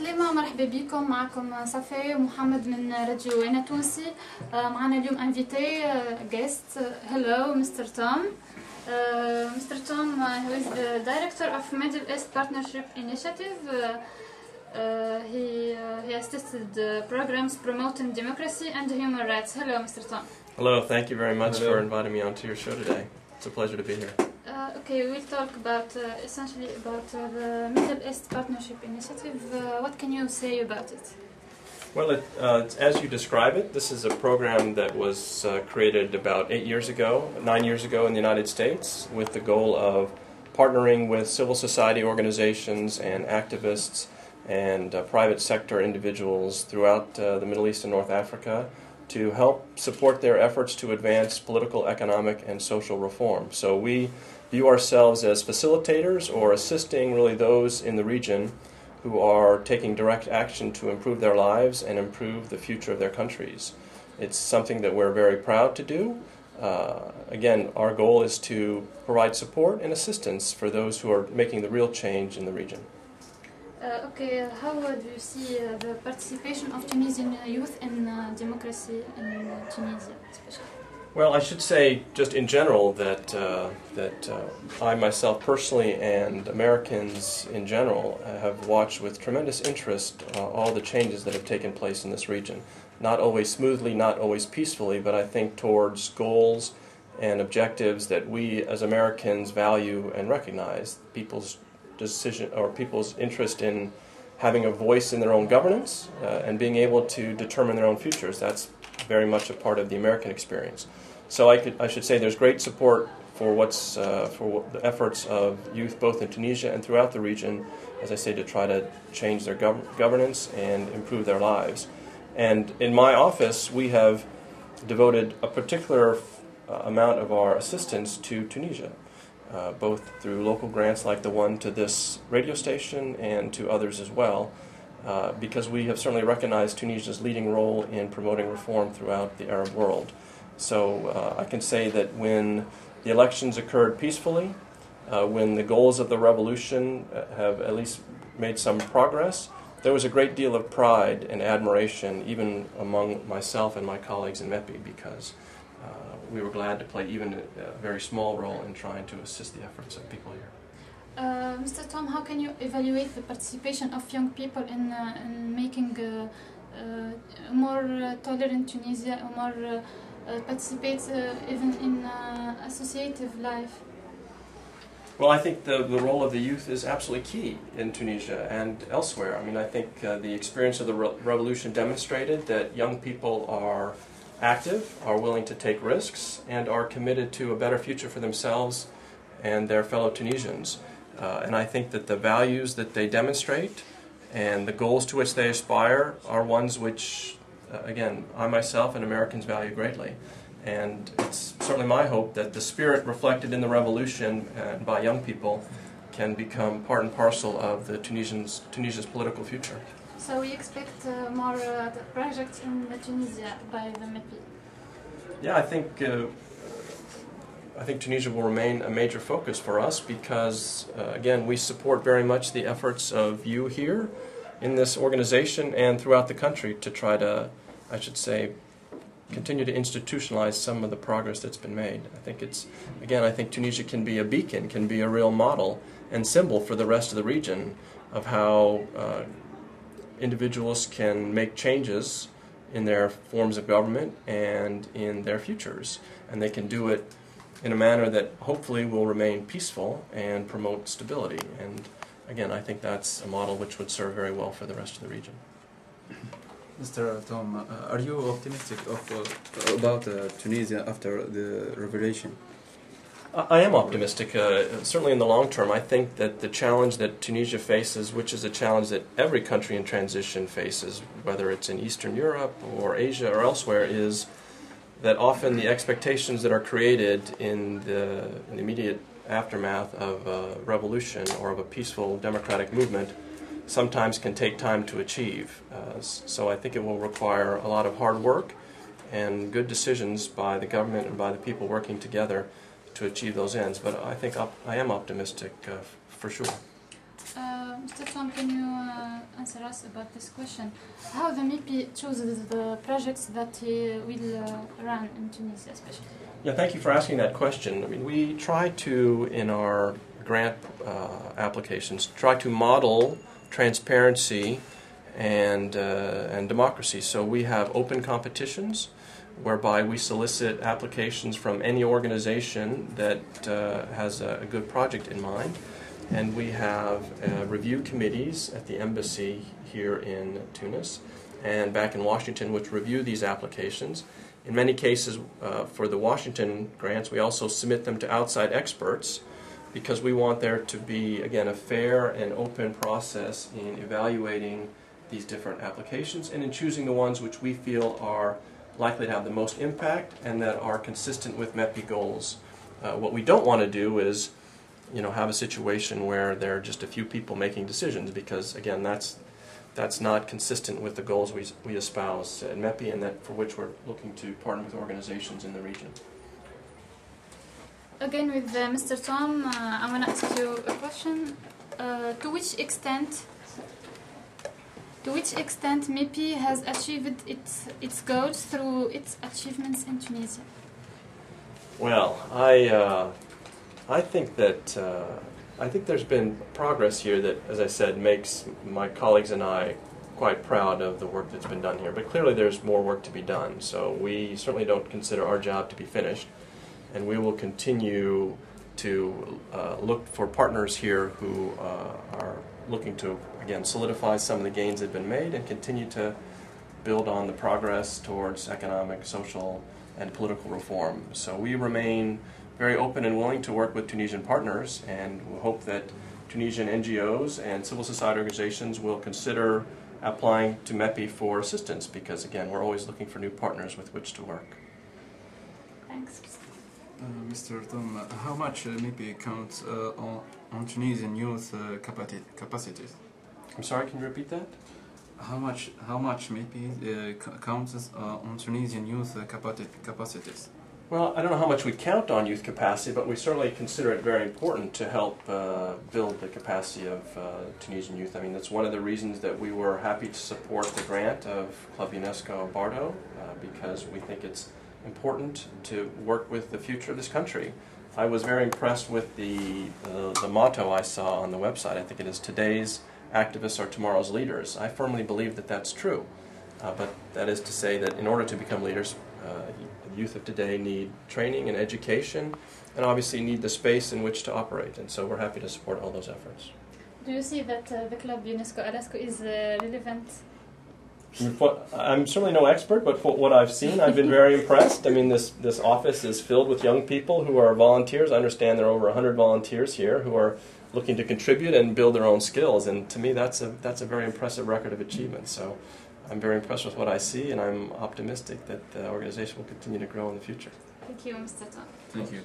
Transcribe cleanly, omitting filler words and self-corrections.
السلامة، مرحبا بكم. معكم صفاء ومحمد من راديو أنا تونسي. معنا اليوم انفيتي guest. Hello, Mr. Tom. Mr. Tom, who is the director of Middle East Partnership Initiative. He assisted programs promoting democracy and human rights. Hello, Mr. Tom. Hello, thank you very much for inviting me onto your show today. It's a pleasure to be here. Okay, we'll talk about essentially about the Middle East Partnership Initiative. What can you say about it? Well, as you describe it, this is a program that was created about 9 years ago in the United States with the goal of partnering with civil society organizations and activists and private sector individuals throughout the Middle East and North Africa to help support their efforts to advance political, economic, and social reform. So we view ourselves as facilitators or assisting really those in the region who are taking direct action to improve their lives and improve the future of their countries. It's something that we're very proud to do. Again, our goal is to provide support and assistance for those who are making the real change in the region. Okay, how do you see the participation of Tunisian youth in democracy in Tunisia, especially? Well, I should say just in general that I myself personally and Americans in general have watched with tremendous interest all the changes that have taken place in this region. Not always smoothly, not always peacefully, but I think towards goals and objectives that we as Americans value and recognize. People's decision or people's interest in having a voice in their own governance and being able to determine their own futures. That's very much a part of the American experience. So I should say there's great support for the efforts of youth both in Tunisia and throughout the region, as I say, to try to change their governance and improve their lives. And in my office, we have devoted a particular amount of our assistance to Tunisia, both through local grants like the one to this radio station and to others as well, because we have certainly recognized Tunisia's leading role in promoting reform throughout the Arab world. So I can say that when the elections occurred peacefully, when the goals of the revolution have at least made some progress, there was a great deal of pride and admiration even among myself and my colleagues in MEPI, because we were glad to play even a very small role in trying to assist the efforts of people here. Mr. Tom, how can you evaluate the participation of young people in making a more tolerant Tunisia, a more participate even in associative life? Well, I think the role of the youth is absolutely key in Tunisia and elsewhere. I mean, I think the experience of the revolution demonstrated that young people are active, are willing to take risks, and are committed to a better future for themselves and their fellow Tunisians. And I think that the values that they demonstrate and the goals to which they aspire are ones which, again, I myself and Americans value greatly. And it's certainly my hope that the spirit reflected in the revolution by young people can become part and parcel of the Tunisia's political future. So we expect more projects in Tunisia by the MEPI? Yeah, I think Tunisia will remain a major focus for us because, again, we support very much the efforts of you here in this organization and throughout the country to try to, I should say, continue to institutionalize some of the progress that's been made. I think Tunisia can be a beacon, can be a real model and symbol for the rest of the region of how individuals can make changes in their forms of government and in their futures. And they can do it in a manner that hopefully will remain peaceful and promote stability. And again, I think that's a model which would serve very well for the rest of the region. Mr. Tom, are you optimistic about Tunisia after the revolution? I am optimistic, certainly in the long term. I think that the challenge that Tunisia faces, which is a challenge that every country in transition faces, whether it's in Eastern Europe or Asia or elsewhere, is that often the expectations that are created in the immediate aftermath of a revolution or of a peaceful democratic movement sometimes can take time to achieve. So I think it will require a lot of hard work and good decisions by the government and by the people working together to achieve those ends. But I think I am optimistic for sure. Mr. Tom, can you answer us about this question? How the MEPI chooses the projects that he will run in Tunisia, especially? Yeah, thank you for asking that question. I mean, we try to, in our grant applications, try to model transparency and democracy. So we have open competitions whereby we solicit applications from any organization that has a good project in mind. And we have review committees at the embassy here in Tunis and back in Washington which review these applications. In many cases, for the Washington grants, we also submit them to outside experts because we want there to be, again, a fair and open process in evaluating these different applications and in choosing the ones which we feel are likely to have the most impact and that are consistent with MEPI goals. What we don't want to do is, have a situation where there are just a few people making decisions because, again, that's not consistent with the goals we espouse at MEPI and that for which we're looking to partner with organizations in the region. Again, with Mr. Tom, I want to ask you a question. To which extent MEPI has achieved its goals through its achievements in Tunisia? Well, I think there's been progress here that, as I said, makes my colleagues and I quite proud of the work that's been done here. But clearly there's more work to be done. So we certainly don't consider our job to be finished. And we will continue to look for partners here who are looking to, again, solidify some of the gains that have been made and continue to build on the progress towards economic, social, and political reform. So we remain very open and willing to work with Tunisian partners, and we hope that Tunisian NGOs and civil society organizations will consider applying to MEPI for assistance because, again, we're always looking for new partners with which to work. Thanks. Mr. Tom, how much MEPI counts on Tunisian youth capacities? I'm sorry, can you repeat that? How much MEPI counts on Tunisian youth capacities? Well, I don't know how much we count on youth capacity, but we certainly consider it very important to help build the capacity of Tunisian youth. I mean, that's one of the reasons that we were happy to support the grant of Club UNESCO Bardo, because we think it's important to work with the future of this country. I was very impressed with the motto I saw on the website. I think it is today's activists are tomorrow's leaders. I firmly believe that that's true, but that is to say that in order to become leaders, the youth of today need training and education and obviously need the space in which to operate, and so we're happy to support all those efforts. Do you see that the Club UNESCO is relevant? I'm certainly no expert, but for what I've seen, I've been very impressed. I mean, this office is filled with young people who are volunteers. I understand there are over 100 volunteers here who are looking to contribute and build their own skills, and to me that's a very impressive record of achievement. So I'm very impressed with what I see, and I'm optimistic that the organization will continue to grow in the future. Thank you, Mr. Tom. Thank you.